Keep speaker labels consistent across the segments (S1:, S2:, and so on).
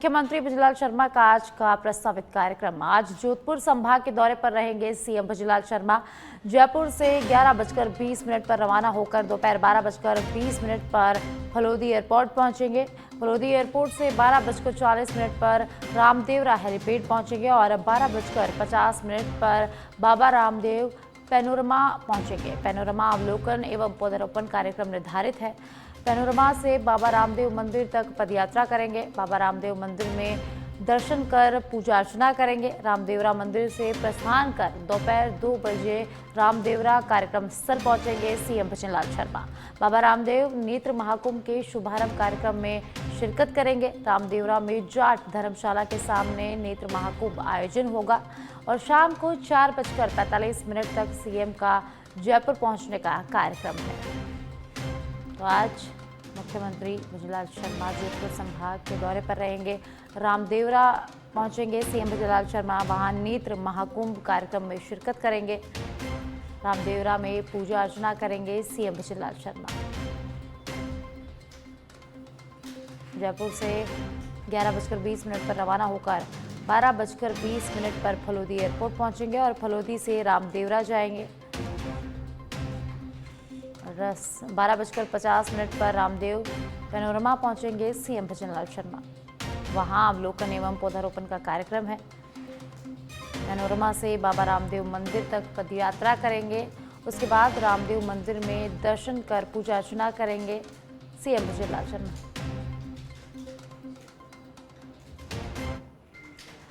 S1: मुख्यमंत्री भजनलाल शर्मा का आज का प्रस्तावित कार्यक्रम। आज जोधपुर संभाग के दौरे पर रहेंगे सीएम भजनलाल शर्मा। जयपुर से 11:20 पर रवाना होकर दोपहर 12:20 पर फलोदी एयरपोर्ट पहुंचेंगे। फलोदी एयरपोर्ट से 12:40 पर रामदेवरा हेलीपैड पहुंचेंगे और 12:50 पर बाबा रामदेव पैनोरमा पहुंचेंगे। पैनोरमा अवलोकन एवं पौधारोपण कार्यक्रम निर्धारित है। पैनोरमा से बाबा रामदेव मंदिर तक पदयात्रा करेंगे। बाबा रामदेव मंदिर में दर्शन कर पूजा अर्चना करेंगे। रामदेवरा मंदिर से प्रस्थान कर दोपहर 2 बजे रामदेवरा कार्यक्रम स्थल पहुंचेंगे सीएम भजनलाल शर्मा। बाबा रामदेव नेत्र महाकुंभ के शुभारंभ कार्यक्रम में शिरकत करेंगे। रामदेवरा में जाट धर्मशाला के सामने नेत्र महाकुंभ आयोजन होगा और शाम को 4:45 तक सीएम का जयपुर पहुंचने का कार्यक्रम है। तो आज मुख्यमंत्री भजनलाल शर्मा जोधपुर संभाग के दौरे पर रहेंगे। रामदेवरा पहुंचेंगे सीएम भजनलाल शर्मा, वहां नेत्र महाकुंभ कार्यक्रम में शिरकत करेंगे। रामदेवरा में पूजा अर्चना करेंगे सीएम भजनलाल शर्मा। जयपुर से 11:20 पर रवाना होकर 12:20 पर फलोदी एयरपोर्ट पहुंचेंगे और फलोदी से रामदेवरा जाएंगे। 12:50 पर रामदेव पैनोरमा पहुंचेंगे सीएम भजनलाल शर्मा, वहां अवलोकन एवं पौधारोपण का कार्यक्रम है। पैनोरमा से बाबा रामदेव मंदिर तक पदयात्रा करेंगे। उसके बाद रामदेव मंदिर में दर्शन कर पूजा अर्चना करेंगे सीएम भजनलाल शर्मा।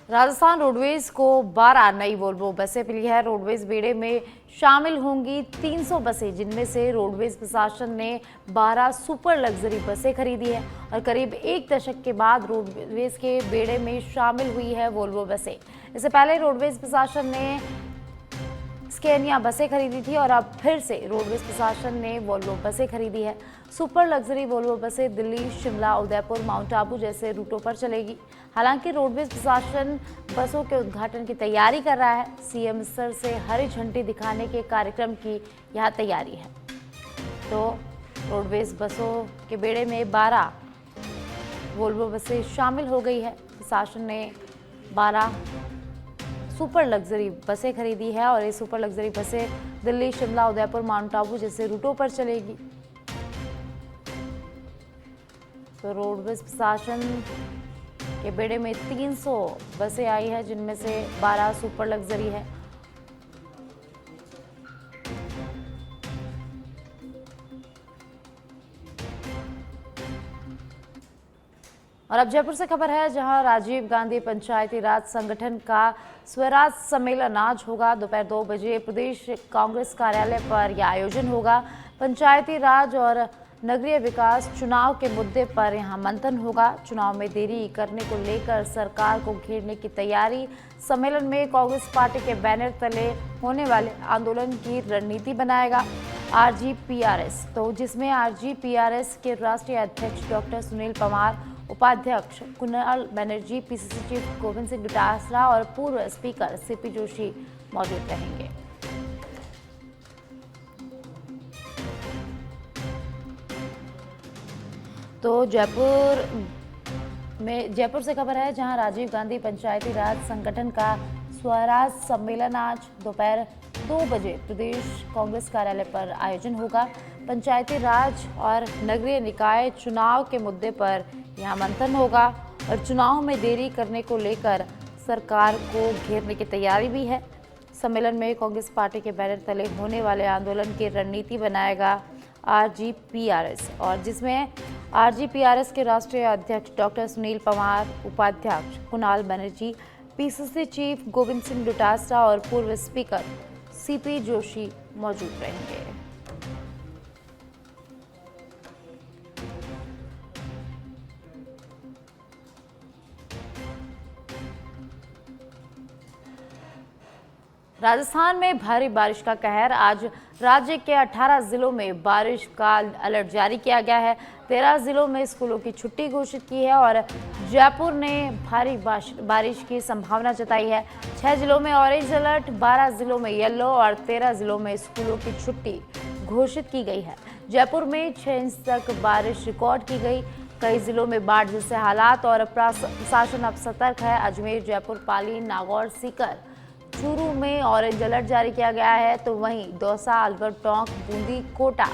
S1: राजस्थान रोडवेज को 12 नई वोल्वो बसें मिली है। रोडवेज बेड़े में शामिल होंगी 300 बसें, जिनमें से रोडवेज प्रशासन ने 12 सुपर लग्जरी बसें खरीदी है और करीब 1 दशक के बाद रोडवेज के बेड़े में शामिल हुई है वोल्वो बसें। इससे पहले रोडवेज प्रशासन ने स्कैनिया बसें खरीदी थी और अब फिर से रोडवेज प्रशासन ने वोल्वो बसें खरीदी है। सुपर लग्जरी वोल्वो बसें दिल्ली, शिमला, उदयपुर, माउंट आबू जैसे रूटों पर चलेगी। हालांकि रोडवेज प्रशासन बसों के उद्घाटन की तैयारी कर रहा है। सीएम स्तर से हरी झंडी दिखाने के कार्यक्रम की यह तैयारी है। तो रोडवेज बसों के बेड़े में 12 वोल्वो बसें शामिल हो गई है। प्रशासन ने 12 सुपर लग्जरी बसें खरीदी है और ये सुपर लग्जरी बसें दिल्ली, शिमला, उदयपुर, माउंट आबू जैसे रूटों पर चलेगी। तो रोडवेज प्रशासन के बेड़े में 300 बसें आई है, जिनमें से 12 सुपर लग्जरी है। और अब जयपुर से खबर है, जहां राजीव गांधी पंचायती राज संगठन का स्वराज सम्मेलन आज होगा। दोपहर 2 बजे प्रदेश कांग्रेस कार्यालय पर यह आयोजन होगा। पंचायती राज और नगरीय विकास चुनाव के मुद्दे पर यहां मंथन होगा। चुनाव में देरी करने को लेकर सरकार को घेरने की तैयारी। सम्मेलन में कांग्रेस पार्टी के बैनर तले होने वाले आंदोलन की रणनीति बनाएगा आरजीपीआरएस, तो जिसमें आरजीपीआरएस के राष्ट्रीय अध्यक्ष डॉक्टर सुनील पंवार, उपाध्यक्ष कुणाल बनर्जी, पीसीसी चीफ गोविंद सिंह डोटासरा और पूर्व स्पीकर सीपी जोशी मौजूद रहेंगे। तो जयपुर से खबर है, जहां राजीव गांधी पंचायती राज संगठन का स्वराज सम्मेलन आज दोपहर 2 बजे प्रदेश कांग्रेस कार्यालय पर आयोजन होगा। पंचायती राज और नगरीय निकाय चुनाव के मुद्दे पर यहां मंथन होगा और चुनाव में देरी करने को लेकर सरकार को घेरने की तैयारी भी है। सम्मेलन में कांग्रेस पार्टी के बैनर तले होने वाले आंदोलन की रणनीति बनाएगा आरजीपीआरएस, और जिसमें आरजीपीआरएस के राष्ट्रीय अध्यक्ष डॉक्टर सुनील पंवार, उपाध्यक्ष कुणाल बनर्जी, पीसीसी चीफ गोविंद सिंह डोटासरा और पूर्व स्पीकर सीपी जोशी मौजूद रहेंगे। राजस्थान में भारी बारिश का कहर। आज राज्य के 18 जिलों में बारिश का अलर्ट जारी किया गया है। 13 जिलों में स्कूलों की छुट्टी घोषित की है और जयपुर ने भारी बारिश की संभावना जताई है। 6 जिलों में ऑरेंज अलर्ट, 12 जिलों में येलो और 13 जिलों में स्कूलों की छुट्टी घोषित की गई है। जयपुर में 6 इंच तक बारिश रिकॉर्ड की गई। कई जिलों में बाढ़ जैसे हालात और प्रशासन अब सतर्क है। अजमेर, जयपुर, पाली, नागौर, सीकर, चूरू में ऑरेंज अलर्ट जारी किया गया है, तो वहीं दौसा, अलवर, टोंक, बूंदी, कोटा,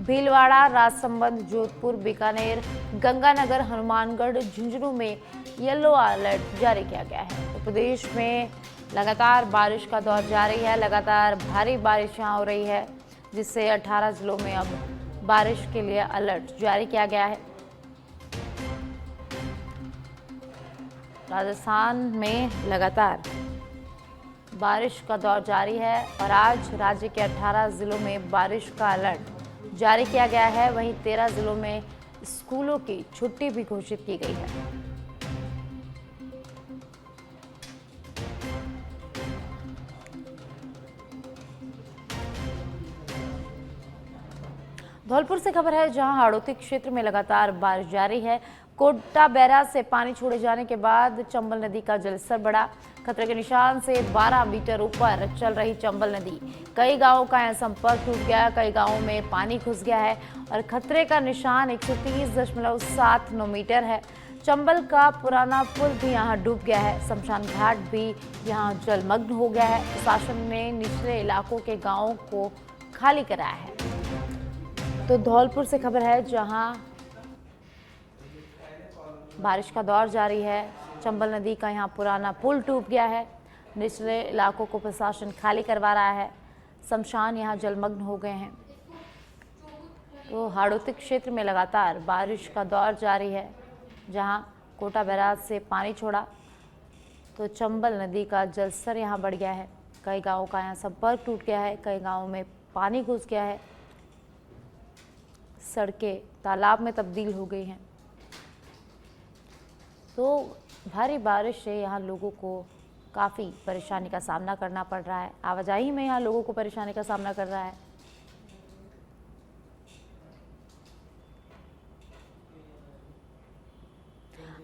S1: भीलवाड़ा, राजसमंद, जोधपुर, बीकानेर, गंगानगर, हनुमानगढ़, झुंझुनू में येलो अलर्ट जारी किया गया है। तो प्रदेश में लगातार बारिश का दौर जारी है। लगातार भारी बारिश यहाँ हो रही है, जिससे 18 जिलों में अब बारिश के लिए अलर्ट जारी किया गया है। राजस्थान में लगातार बारिश का दौर जारी है और आज राज्य के 18 जिलों में बारिश का अलर्ट जारी किया गया है। वहीं 13 जिलों में स्कूलों की छुट्टी भी घोषित की गई है। धौलपुर से खबर है, जहां हाड़ौती क्षेत्र में लगातार बारिश जारी है। कोटा बैराज से पानी छोड़े जाने के बाद चंबल नदी का जलस्तर बढ़ा। खतरे के निशान से 12 मीटर ऊपर चल रही चंबल नदी, कई गांवों का यहां संपर्क टूट गया, कई गांवों में पानी घुस गया है और खतरे का निशान 130.79 मीटर है। चंबल का पुराना पुल भी यहां डूब गया है। शमशान घाट भी यहां जलमग्न हो गया है। प्रशासन ने निचले इलाकों के गाँवों को खाली कराया है। तो धौलपुर से खबर है, जहां बारिश का दौर जारी है। चंबल नदी का यहां पुराना पुल टूट गया है। निचले इलाकों को प्रशासन खाली करवा रहा है। शमशान यहां जलमग्न हो गए हैं। तो हाड़ौती क्षेत्र में लगातार बारिश का दौर जारी है। जहां कोटा बैराज से पानी छोड़ा तो चंबल नदी का जलस्तर यहां बढ़ गया है। कई गाँवों का यहां संपर्क टूट गया है, कई गाँवों में पानी घुस गया है, सड़कें तालाब में तब्दील हो गई हैं। तो भारी बारिश से यहाँ लोगों को काफ़ी परेशानी का सामना करना पड़ रहा है। आवाजाही में यहाँ लोगों को परेशानी का सामना कर रहा है।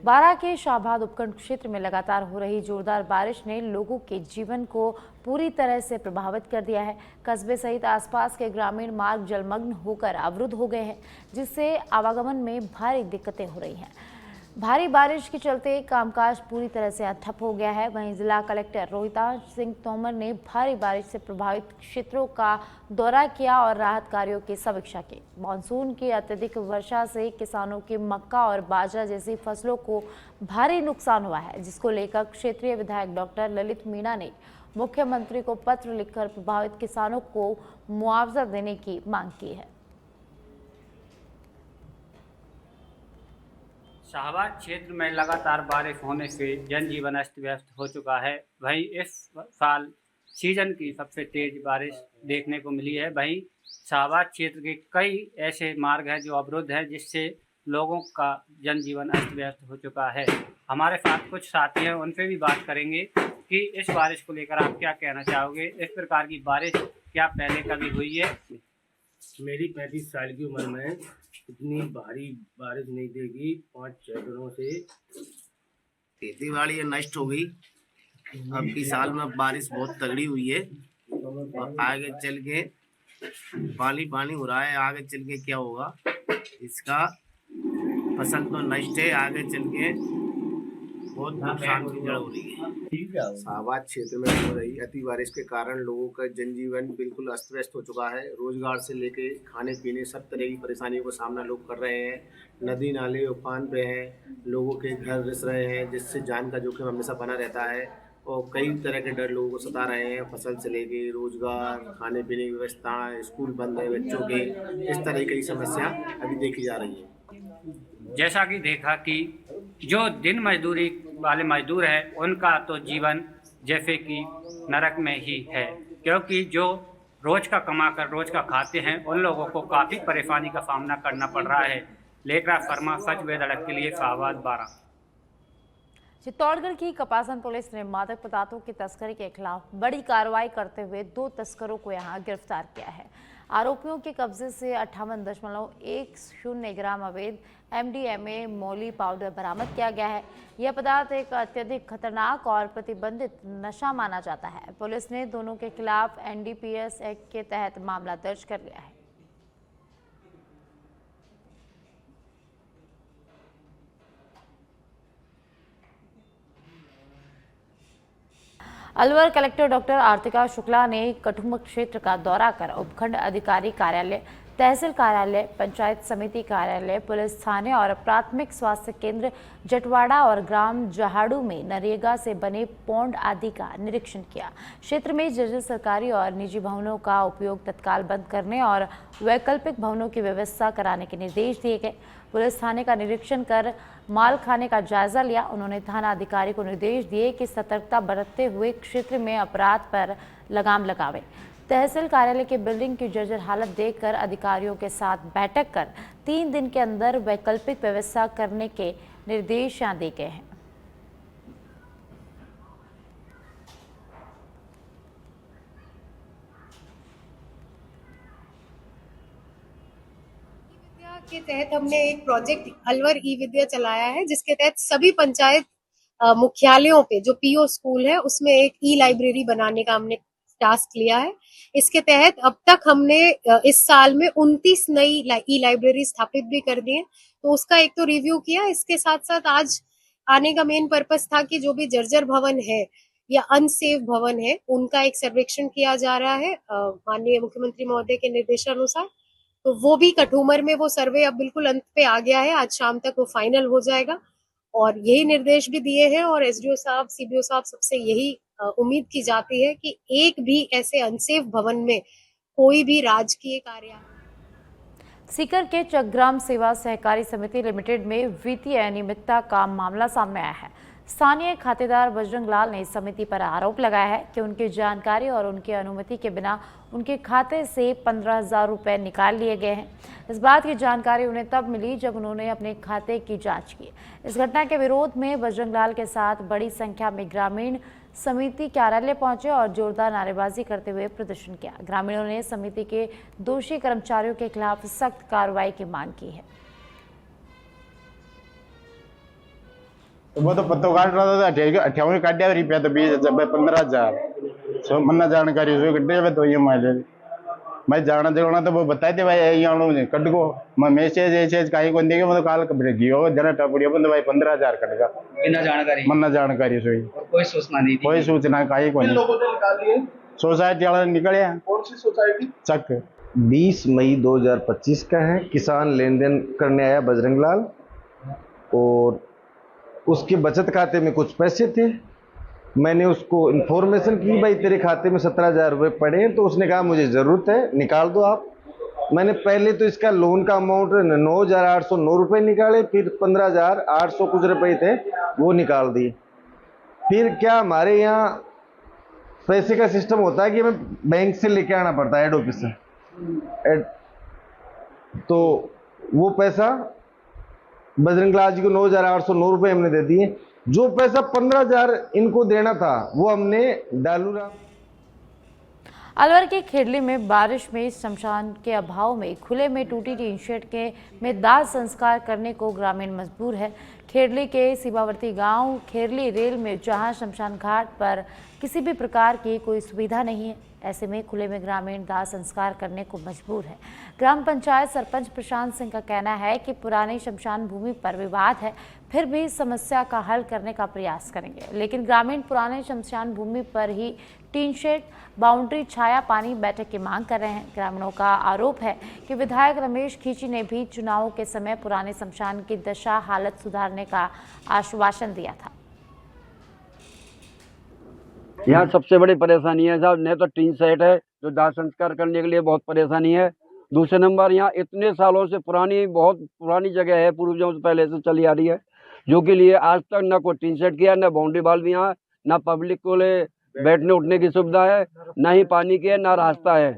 S1: बारां के शाहबाद उपखंड क्षेत्र में लगातार हो रही जोरदार बारिश ने लोगों के जीवन को पूरी तरह से प्रभावित कर दिया है। कस्बे सहित आसपास के ग्रामीण मार्ग जलमग्न होकर अवरुद्ध हो गए हैं, जिससे आवागमन में भारी दिक्कतें हो रही हैं। भारी बारिश के चलते कामकाज पूरी तरह से ठप हो गया है। वहीं जिला कलेक्टर रोहितांश सिंह तोमर ने भारी बारिश से प्रभावित क्षेत्रों का दौरा किया और राहत कार्यों की समीक्षा की। मानसून की अत्यधिक वर्षा से किसानों की मक्का और बाजरा जैसी फसलों को भारी नुकसान हुआ है, जिसको लेकर क्षेत्रीय विधायक डॉक्टर ललित मीणा ने मुख्यमंत्री को पत्र लिखकर प्रभावित किसानों को मुआवजा देने की मांग की है।
S2: शाहबाद क्षेत्र में लगातार बारिश होने से जनजीवन अस्त व्यस्त हो चुका है। वहीं इस साल सीजन की सबसे तेज बारिश देखने को मिली है। वहीं शाहबाद क्षेत्र के कई ऐसे मार्ग हैं जो अवरुद्ध हैं, जिससे लोगों का जनजीवन अस्त व्यस्त हो चुका है। हमारे साथ कुछ साथी हैं, उनसे भी बात करेंगे कि इस बारिश को लेकर आप क्या कहना चाहोगे। इस प्रकार की बारिश क्या पहले कभी हुई है?
S3: मेरी 35 साल की उम्र में इतनी भारी बारिश नहीं देखी। 5-6 दिनों से
S4: खेती बाड़ी नष्ट हो गई। अब की साल में बारिश बहुत तगड़ी हुई है और आगे चल के पानी पानी हो रहा है। आगे चल के क्या होगा, इसका फसल तो नष्ट है, आगे चल के बहुत नुकसान की जड़ हो रही है।
S5: शाहबाद क्षेत्र में हो रही अति बारिश के कारण लोगों का जनजीवन बिल्कुल अस्त व्यस्त हो चुका है। रोजगार से लेके खाने पीने सब तरह की परेशानियों का सामना लोग कर रहे हैं। नदी नाले उफान पे हैं, लोगों के घर रिस रहे हैं, जिससे जान का जोखिम हमेशा बना रहता है और कई तरह के डर लोगों को सता रहे हैं। फसल से लेके रोजगार, खाने पीने की व्यवस्था, स्कूल बंद है बच्चों के, इस तरह की समस्या अभी देखी जा रही है।
S2: जैसा कि देखा कि जो दिन मजदूरी वाले मजदूर हैं, उनका तो जीवन जैसे कि नरक में ही है, क्योंकि जो रोज का कमा कर रोज का खाते हैं, उन लोगों को काफ़ी परेशानी का सामना करना पड़ रहा है। लेकरा फरमा, सच बेधड़क के लिए शाहबाद बारां।
S1: चित्तौड़गढ़ की कपासन पुलिस ने मादक पदार्थों की तस्करी के खिलाफ बड़ी कार्रवाई करते हुए 2 तस्करों को यहां गिरफ्तार किया है। आरोपियों के कब्जे से 58.10 ग्राम अवैध MDMA मोली पाउडर बरामद किया गया है। यह पदार्थ एक अत्यधिक खतरनाक और प्रतिबंधित नशा माना जाता है। पुलिस ने दोनों के खिलाफ NDPS एक्ट के तहत मामला दर्ज कर लिया है। अलवर कलेक्टर डॉक्टर आरतिका शुक्ला ने कठुम क्षेत्र का दौरा कर उपखंड अधिकारी कार्यालय, तहसील कार्यालय, पंचायत समिति कार्यालय, पुलिस थाने और प्राथमिक स्वास्थ्य केंद्र जटवाड़ा और ग्राम जहाड़ू में नरेगा से बने पौंड आदि का निरीक्षण किया। क्षेत्र में जर्जर सरकारी और निजी भवनों का उपयोग तत्काल बंद करने और वैकल्पिक भवनों की व्यवस्था कराने के निर्देश दिए गए। पुलिस थाने का निरीक्षण कर माल खाने का जायजा लिया। उन्होंने थाना अधिकारी को निर्देश दिए कि सतर्कता बरतते हुए क्षेत्र में अपराध पर लगाम लगावे। तहसील कार्यालय की बिल्डिंग की जर्जर हालत देखकर अधिकारियों के साथ बैठक कर 3 दिन के अंदर वैकल्पिक व्यवस्था करने के निर्देश दिए गए हैं।
S6: के तहत हमने एक प्रोजेक्ट अलवर ई विद्या चलाया है, जिसके तहत सभी पंचायत मुख्यालयों पे जो पीओ स्कूल है उसमें एक ई लाइब्रेरी बनाने का हमने टास्क लिया है। इसके तहत अब तक हमने इस साल में 29 नई ई लाइब्रेरी स्थापित भी कर दी है, तो उसका एक तो रिव्यू किया। इसके साथ साथ आज आने का मेन पर्पस था कि जो भी जर्जर भवन है या अनसेफ भवन है उनका एक सर्वेक्षण किया जा रहा है माननीय मुख्यमंत्री महोदय के निर्देशानुसार। तो वो भी कठूमर में वो सर्वे अब बिल्कुल अंत पे आ गया है, आज शाम तक वो फाइनल हो जाएगा और यही निर्देश भी दिए हैं। और एसडीओ साहब, सीबीओ साहब सबसे यही उम्मीद की जाती है कि एक भी ऐसे अनसेफ भवन में कोई भी राजकीय कार्य।
S1: सीकर के चकग्राम सेवा सहकारी समिति लिमिटेड में वित्तीय अनियमितता का मामला सामने आया है। स्थानीय खातेदार बजरंग लाल ने समिति पर आरोप लगाया है कि उनकी जानकारी और उनकी अनुमति के बिना उनके खाते से 15,000 रुपये निकाल लिए गए हैं। इस बात की जानकारी उन्हें तब मिली जब उन्होंने अपने खाते की जांच की। इस घटना के विरोध में बजरंग लाल के साथ बड़ी संख्या में ग्रामीण समिति कार्यालय पहुंचे और जोरदार नारेबाजी करते हुए प्रदर्शन किया। ग्रामीणों ने समिति के दोषी कर्मचारियों के खिलाफ सख्त कार्रवाई की मांग की है।
S7: तो वो तो पत्तो काट रहा था, 58 काट दिया रुपया तो 20,000 15,000 सो मन्ना जानकारी जो कटे तो ये मैं जाना देखना तो वो बताए थे भाई ये कट को मैं मैसेज कहीं को देंगे मतलब काल कपड़े गियो जना टपड़ियो बंद भाई 15,000 कटेगा
S2: बिना जानकारी
S7: मन्ना जानकारी सोई
S2: कोई सूचना नहीं थी।
S7: कोई सूचना कहीं को नहीं। सोसाइटी वाला निकले।
S8: कौन सी सोसाइटी?
S7: चक
S8: 20 मई 2025 का है। किसान लेन देन करने आया बजरंग लाल और उसके बचत खाते में कुछ पैसे थे। मैंने उसको इन्फॉर्मेशन की भाई तेरे खाते में 17,000 रुपये पड़े हैं, तो उसने कहा मुझे ज़रूरत है निकाल दो आप। मैंने पहले तो इसका लोन का अमाउंट 9,809 रुपये निकाले, फिर 15,800 कुछ रुपये थे वो निकाल दिए। फिर क्या हमारे यहाँ पैसे का सिस्टम होता है कि हमें बैंक से लेके आना पड़ता है हेड ऑफिस से, तो वो पैसा बजरंग लाल जी को 9,809 रुपये हमने दे दिए। जो पैसा 15,000 इनको देना था वो हमने डालूराम।
S1: अलवर के खेड़ली में बारिश में शमशान के अभाव में खुले में टूटी टीन शेड के में दाह संस्कार करने को ग्रामीण मजबूर है। खेड़ली के सीमावर्ती गांव खेरली रेल में जहां शमशान घाट पर किसी भी प्रकार की कोई सुविधा नहीं है, ऐसे में खुले में ग्रामीण दाह संस्कार करने को मजबूर है। ग्राम पंचायत सरपंच प्रशांत सिंह का कहना है कि पुरानी शमशान भूमि पर विवाद है, फिर भी समस्या का हल करने का प्रयास करेंगे, लेकिन ग्रामीण पुराने शमशान भूमि पर ही टीन शेड, बाउंड्री, छाया, पानी, बैठक की मांग कर रहे हैं। ग्रामीणों का आरोप है कि विधायक रमेश खींची ने भी चुनावों के समय पुराने शमशान की दशा हालत सुधारने का आश्वासन दिया था।
S9: यहाँ सबसे बड़ी परेशानी है साहब, नहीं तो टीन सेट है जो दाह संस्कार करने के लिए बहुत परेशानी है। दूसरे नंबर यहाँ इतने सालों से बहुत पुरानी जगह है, पूर्वजों से पहले से चली आ रही है, जो के लिए आज तक न कोई टीन सेट किया, न बाउंड्री वाल भी यहाँ, न पब्लिक को ले बैठने उठने की सुविधा है, न ही पानी की है, न रास्ता है।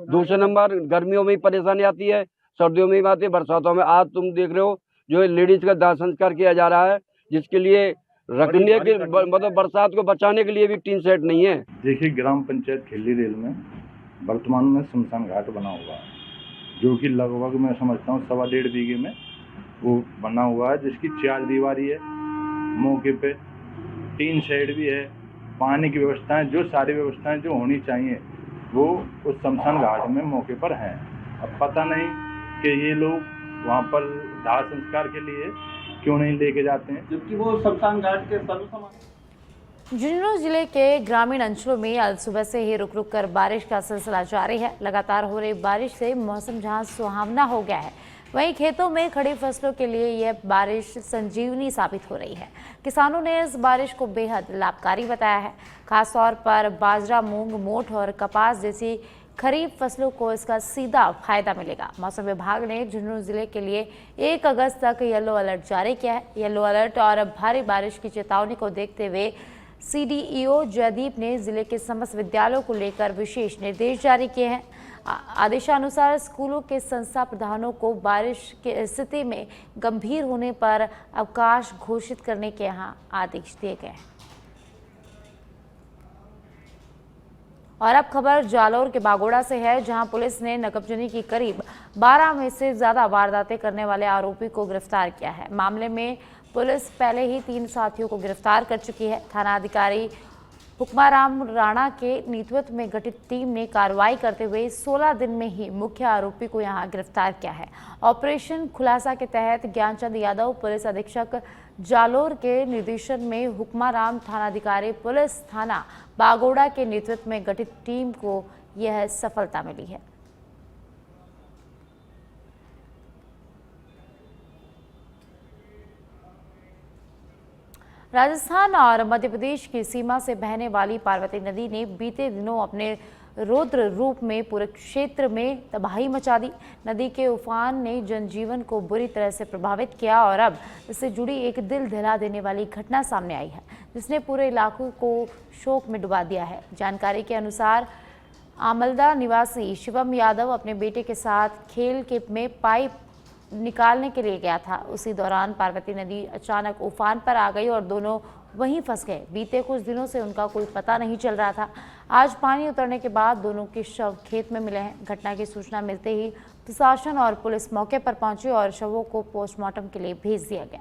S9: दूसरे नंबर गर्मियों में ही परेशानी आती है, सर्दियों में भी आती है, बरसातों में। आज तुम देख रहे हो जो लेडीज का दाह संस्कार किया जा रहा है, जिसके लिए रखने के मतलब बरसात को बचाने के लिए भी टीन सेट नहीं है।
S10: देखिए, ग्राम पंचायत खेली रेल में वर्तमान में शमशान घाट बना हुआ है, जो कि लगभग मैं समझता हूँ 1.25 बीघे में वो बना हुआ है, जिसकी 4 दीवारी है, मौके पे टीन शेड भी है, पानी की व्यवस्थाएं, जो सारी व्यवस्थाएं जो होनी चाहिए वो उस शमशान घाट में मौके पर हैं। अब पता नहीं कि ये लोग वहाँ पर दाह संस्कार के लिए क्यों नहीं लेके जाते हैं, जबकि वो शमशान घाट के सर्वसमाज।
S1: झुंझुनू जिले के ग्रामीण अंचलों में आज सुबह से ही रुक रुक कर बारिश का सिलसिला जारी है। लगातार हो रही बारिश से मौसम जहां सुहावना हो गया है, वहीं खेतों में खड़ी फसलों के लिए यह बारिश संजीवनी साबित हो रही है। किसानों ने इस बारिश को बेहद लाभकारी बताया है। खासतौर पर बाजरा, मूंग, मोठ और कपास जैसी खरीफ फसलों को इसका सीधा फायदा मिलेगा। मौसम विभाग ने झुंझुनू जिले के लिए 1 अगस्त तक येलो अलर्ट जारी किया है। येलो अलर्ट और भारी बारिश की चेतावनी को देखते हुए CDEO जयदीप ने जिले के समस्त विद्यालयों को लेकर विशेष निर्देश जारी किए हैं। आदेशानुसार स्कूलों के संस्था प्रधानों को बारिश की स्थिति में गंभीर होने पर अवकाश घोषित करने के यहाँ आदेश दिए गए हैं। और अब खबर जालौर के बागोड़ा से है, जहां पुलिस ने नकबजनी की करीब 12 में से ज्यादा वारदातें करने वाले आरोपी को गिरफ्तार किया है। मामले में पुलिस पहले ही 3 साथियों को गिरफ्तार कर चुकी है। थाना अधिकारी हुक्माराम राणा के नेतृत्व में गठित टीम ने कार्रवाई करते हुए 16 दिन में ही मुख्य आरोपी को यहां गिरफ्तार किया है। ऑपरेशन खुलासा के तहत ज्ञानचंद यादव पुलिस अधीक्षक जालौर के निर्देशन में हुक्माराम थानाधिकारी पुलिस थाना बागोड़ा के नेतृत्व में गठित टीम को यह सफलता मिली है। राजस्थान और मध्य प्रदेश की सीमा से बहने वाली पार्वती नदी ने बीते दिनों अपने रौद्र रूप में पूरे क्षेत्र में तबाही मचा दी। नदी के उफान ने जनजीवन को बुरी तरह से प्रभावित किया और अब इससे जुड़ी एक दिल दहला देने वाली घटना सामने आई है, जिसने पूरे इलाके को शोक में डुबा दिया है। जानकारी के अनुसार आमलदा निवासी शिवम यादव अपने बेटे के साथ खेल के में पाइप निकालने के लिए गया था। उसी दौरान पार्वती नदी अचानक उफान पर आ गई और दोनों वहीं फंस गए। बीते कुछ दिनों से उनका कोई पता नहीं चल रहा था। आज पानी उतरने के बाद दोनों के शव खेत में मिले हैं। घटना की सूचना मिलते ही प्रशासन और पुलिस मौके पर पहुंची और शवों को पोस्टमार्टम के लिए भेज दिया गया।